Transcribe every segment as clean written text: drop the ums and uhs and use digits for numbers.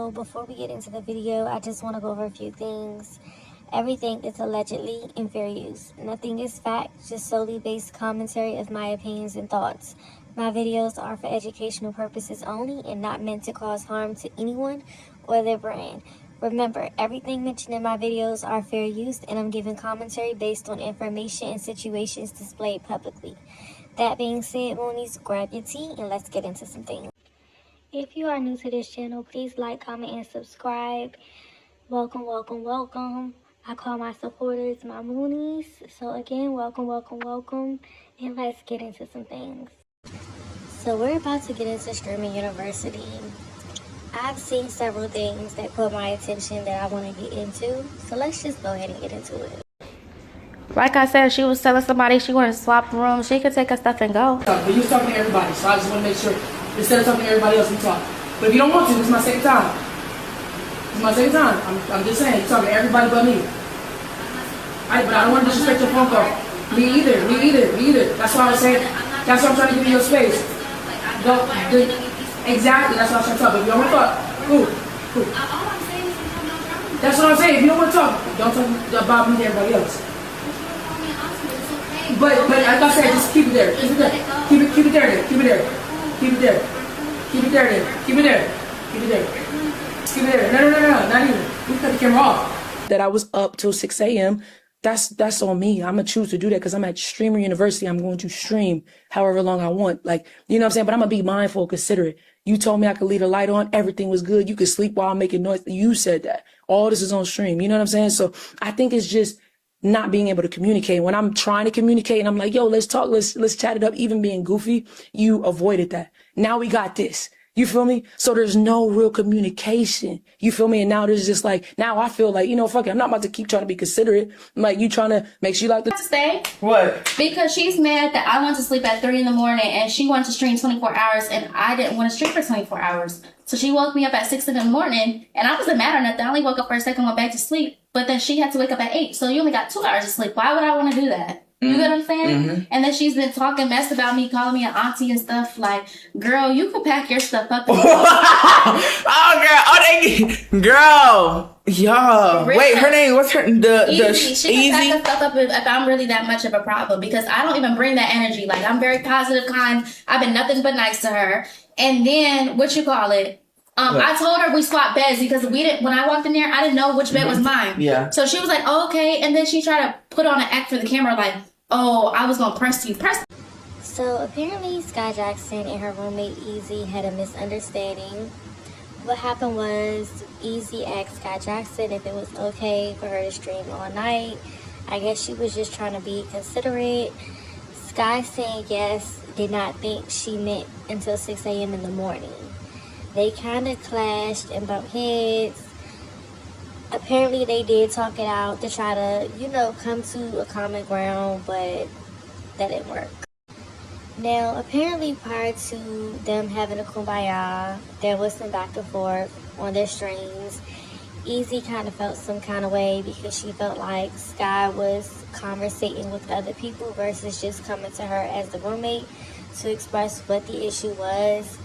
So before we get into the video, I just want to go over a few things. Everything is allegedly and fair use. Nothing is fact, just solely based commentary of my opinions and thoughts. My videos are for educational purposes only and not meant to cause harm to anyone or their brand. Remember, everything mentioned in my videos are fair use, and I'm giving commentary based on information and situations displayed publicly. That being said, Moonies, grab your tea and let's get into some things. If you are new to this channel, please like, comment, and subscribe. Welcome, welcome, welcome. I call my supporters my Moonies. So again, welcome, welcome, welcome. And let's get into some things. So we're about to get into streaming university. I've seen several things that caught my attention that I want to get into. So let's just go ahead and get into it. Like I said, she was telling somebody she wanted to swap the room. She could take her stuff and go. But you was talking to everybody, so I just want to make sure, instead of talking to everybody else, we talk. But if you don't want to, this is my second time. This is my second time. I'm just saying, you're talking to everybody but me. But I don't want to disrespect your phone call. Me either. That's why I was saying, that's why I'm trying to give you your space. Exactly, that's what I'm trying to talk. But if you don't want to talk, cool. That's what I'm saying. If you don't want to talk, don't talk about me to everybody else. But like I said, just keep it there. Keep it there. Keep it there. Keep it there. Keep it there. Keep it there. Keep it there. Keep it there. Keep it there. No. Not even. We cut the camera off. That I was up till 6 a.m. That's on me. I'm gonna choose to do that because I'm at Streamer University. I'm going to stream however long I want. Like, you know what I'm saying? But I'm gonna be mindful, considerate. You told me I could leave the light on. Everything was good. You could sleep while I'm making noise. You said that. All this is on stream. You know what I'm saying? So I think it's just not being able to communicate. When I'm trying to communicate and I'm like, yo, let's talk, let's chat it up, even being goofy, you avoided that. Now we got this. You feel me? So there's no real communication. You feel me? And now there's just like, now I feel like, you know, fuck it, I'm not about to keep trying to be considerate. I'm like, you trying to make sure you like the Stay. What? Because she's mad that I want to sleep at 3 in the morning and she wants to stream 24 hours and I didn't want to stream for 24 hours. So she woke me up at 6 in the morning and I wasn't mad or nothing. I only woke up for a second, went back to sleep. But then she had to wake up at 8. So you only got 2 hours of sleep. Why would I want to do that? You get what I'm saying? Mm-hmm. And then she's been talking mess about me, calling me an auntie and stuff. Like, girl, you could pack your stuff up. And girl. Yo. Really? Wait, her name, what's her, Easy. She can pack her stuff up if I'm really that much of a problem. Because I don't even bring that energy. Like, I'm very positive, kind. I've been nothing but nice to her. And then, I told her we swapped beds because when I walked in there, I didn't know which bed was mine. Yeah. So she was like, oh, okay. And then she tried to put on an act for the camera like, oh, I was going to press you. So apparently Skai Jackson and her roommate Easy had a misunderstanding. What happened was Easy asked Skai Jackson if it was okay for her to stream all night. I guess she was just trying to be considerate. Skai saying yes, did not think she meant until 6 a.m. in the morning. They kind of clashed and bumped heads. Apparently they did talk it out to try to, you know, come to a common ground, but that didn't work. Now, apparently prior to them having a kumbaya, there was some back and forth on their streams. Easy kind of felt some kind of way because she felt like Skai was conversating with other people versus just coming to her as the roommate to express what the issue was.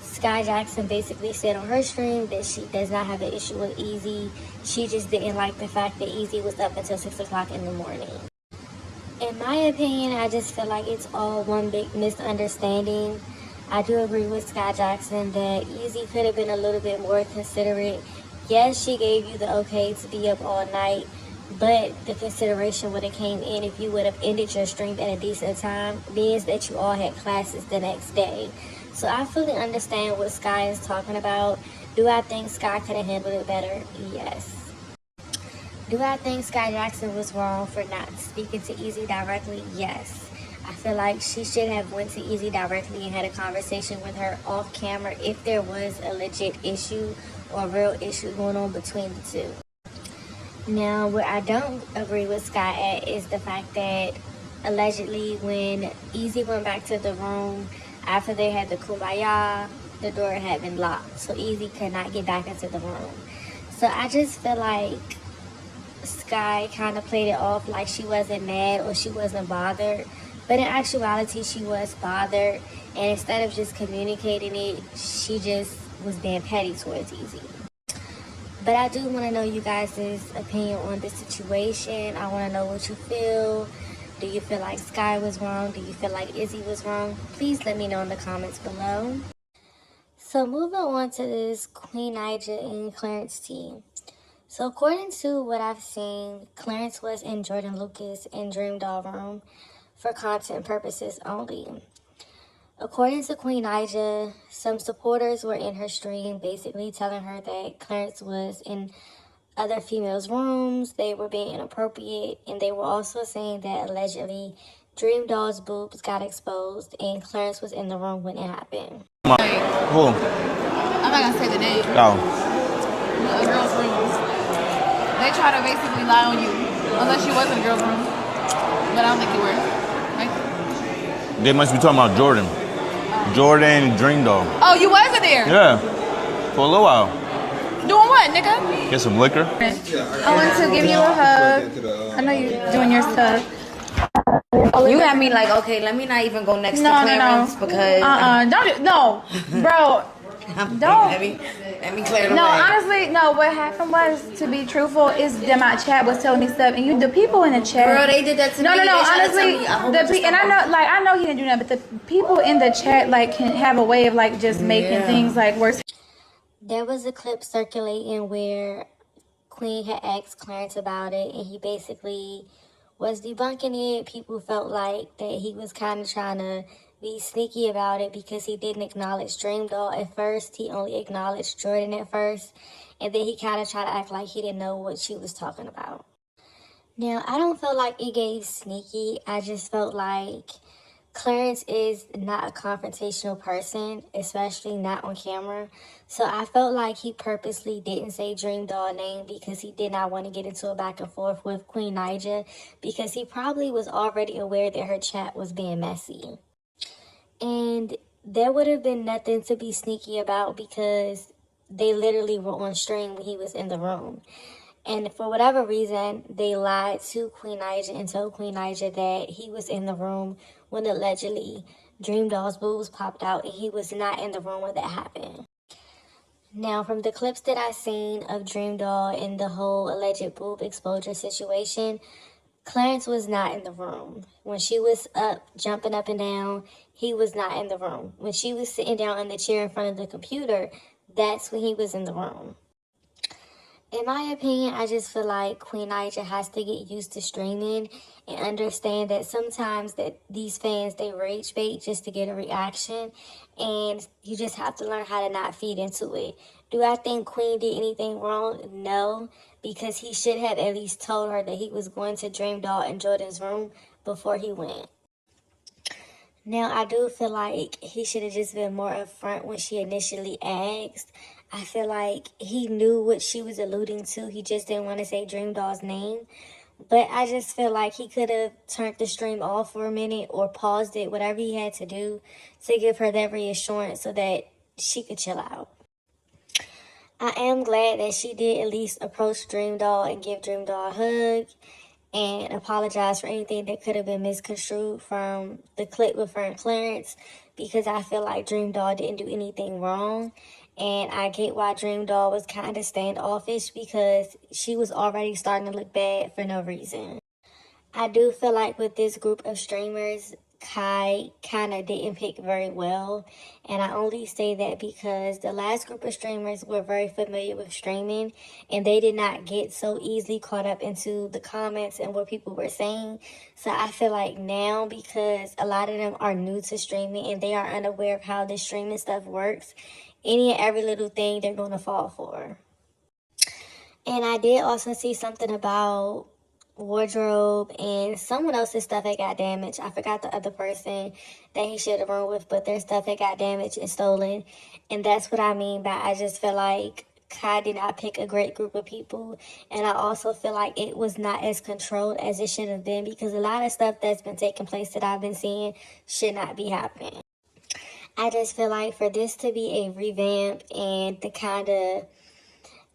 Skai Jackson basically said on her stream that she does not have an issue with Easy. She just didn't like the fact that Easy was up until 6 o'clock in the morning. In my opinion, I just feel like it's all one big misunderstanding. I do agree with Skai Jackson that Easy could have been a little bit more considerate. Yes, she gave you the okay to be up all night, but the consideration would have came in if you would have ended your stream at a decent time, means that you all had classes the next day. So I fully understand what Skai is talking about. Do I think Skai could have handled it better? Yes. Do I think Skai Jackson was wrong for not speaking to Easy directly? Yes. I feel like she should have went to Easy directly and had a conversation with her off camera if there was a legit issue or a real issue going on between the two. Now, what I don't agree with Skai at is the fact that allegedly when Easy went back to the room after they had the kumbaya, the door had been locked, so Easy could not get back into the room. So I just feel like Skai kind of played it off like she wasn't mad or she wasn't bothered. But in actuality, she was bothered. And instead of just communicating it, she just was being petty towards Easy. But I do want to know you guys' opinion on this situation. I want to know what you feel. Do you feel like Skai was wrong? Do you feel like Izzy was wrong? Please let me know in the comments below. So moving on to this Queen Naija and Clarence tea. So according to what I've seen, Clarence was in Jordan Lucas and Dream Doll room for content purposes only. According to Queen Naija, some supporters were in her stream basically telling her that Clarence was in other females' rooms, they were being inappropriate, and they were also saying that allegedly Dream Doll's boobs got exposed and Clarence was in the room when it happened. Who? I'm not gonna say the name. No. The girls' rooms. They try to basically lie on you, unless you was in the girls' room. But I don't think you were. Right? They must be talking about Jordan. Jordan and Dream Doll. Oh, you wasn't there? Yeah. For a little while. Doing what, nigga? Get some liquor. I want to give you a hug. I know you're doing your stuff. You got me like, okay, let me not even go next to Clarence because bro. Don't. Let me clear the way. Honestly, no. What happened was, to be truthful, is that my chat was telling me stuff, and the people in the chat. Girl, they did that to me. Honestly, I know he didn't do that, but the people in the chat like can have a way of like just making things like worse. There was a clip circulating where Queen had asked Clarence about it, and he basically was debunking it. People felt like that he was kind of trying to be sneaky about it because he didn't acknowledge Dream Doll at first. He only acknowledged Jordan at first, and then he kind of tried to act like he didn't know what she was talking about. Now, I don't feel like it gave sneaky. I just felt like Clarence is not a confrontational person, especially not on camera. So I felt like he purposely didn't say Dream Doll name because he did not want to get into a back and forth with Queen Naija, because he probably was already aware that her chat was being messy. And there would have been nothing to be sneaky about because they literally were on stream when he was in the room. And for whatever reason, they lied to Queen Naija and told Queen Naija that he was in the room when allegedly Dream Doll's boobs popped out, and he was not in the room when that happened. Now, from the clips that I seen of Dream Doll and the whole alleged boob exposure situation, Clarence was not in the room. When she was up, jumping up and down, he was not in the room. When she was sitting down in the chair in front of the computer, that's when he was in the room. In my opinion, I just feel like Queen Naija has to get used to streaming and understand that sometimes that these fans, they rage bait just to get a reaction, and you just have to learn how to not feed into it. Do I think Queen did anything wrong? No, because he should have at least told her that he was going to Dream Doll in Jordan's room before he went. Now, I do feel like he should have just been more upfront when she initially asked. I feel like he knew what she was alluding to. He just didn't want to say Dream Doll's name. But I just feel like he could have turned the stream off for a minute or paused it, whatever he had to do to give her that reassurance so that she could chill out. I am glad that she did at least approach Dream Doll and give Dream Doll a hug and apologize for anything that could have been misconstrued from the clip with her and Clarence, because I feel like Dream Doll didn't do anything wrong. And I get why Dream Doll was kind of standoffish, because she was already starting to look bad for no reason. I do feel like with this group of streamers, Kai kind of didn't pick very well. And I only say that because the last group of streamers were very familiar with streaming, and they did not get so easily caught up into the comments and what people were saying. So I feel like now, because a lot of them are new to streaming and they are unaware of how this streaming stuff works, any and every little thing they're going to fall for. And I did also see something about wardrobe and someone else's stuff that got damaged. I forgot the other person that he should have run with, but their stuff that got damaged and stolen. And that's what I mean by I just feel like Kai did not pick a great group of people. And I also feel like it was not as controlled as it should have been, because a lot of stuff that's been taking place that I've been seeing should not be happening. I just feel like for this to be a revamp and to kind of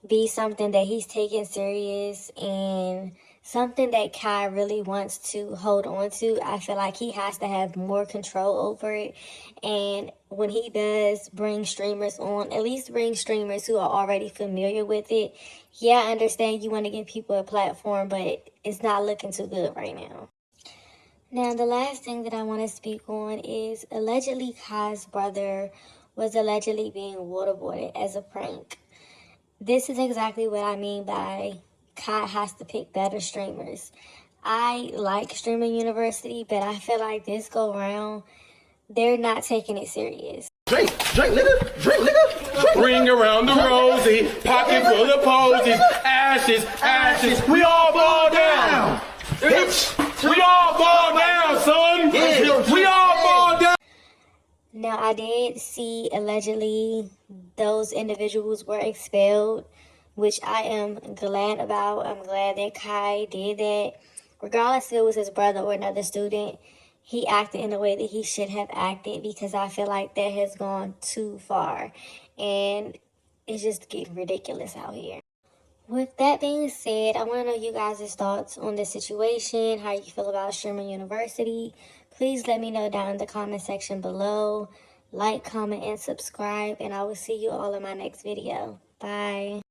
be something that he's taking serious and something that Kai really wants to hold on to. I feel like he has to have more control over it. And when he does bring streamers on, at least bring streamers who are already familiar with it. Yeah, I understand you want to give people a platform, but it's not looking too good right now. Now, the last thing that I want to speak on is allegedly Kai's brother was allegedly being waterboarded as a prank. This is exactly what I mean by Kai has to pick better streamers. I like Streaming University, but I feel like this go round, they're not taking it serious. Drink, nigga. Ring around the rosy, pocket full of posies, ashes. We all fall down. Bitch, we all fall down, son. We all fall down. Now, I did see allegedly those individuals were expelled, which I am glad about. I'm glad that Kai did that. Regardless if it was his brother or another student, he acted in the way that he should have acted, because I feel like that has gone too far. And it's just getting ridiculous out here. With that being said, I want to know you guys' thoughts on this situation, how you feel about Streaming University. Please let me know down in the comment section below. Like, comment, and subscribe, and I will see you all in my next video. Bye.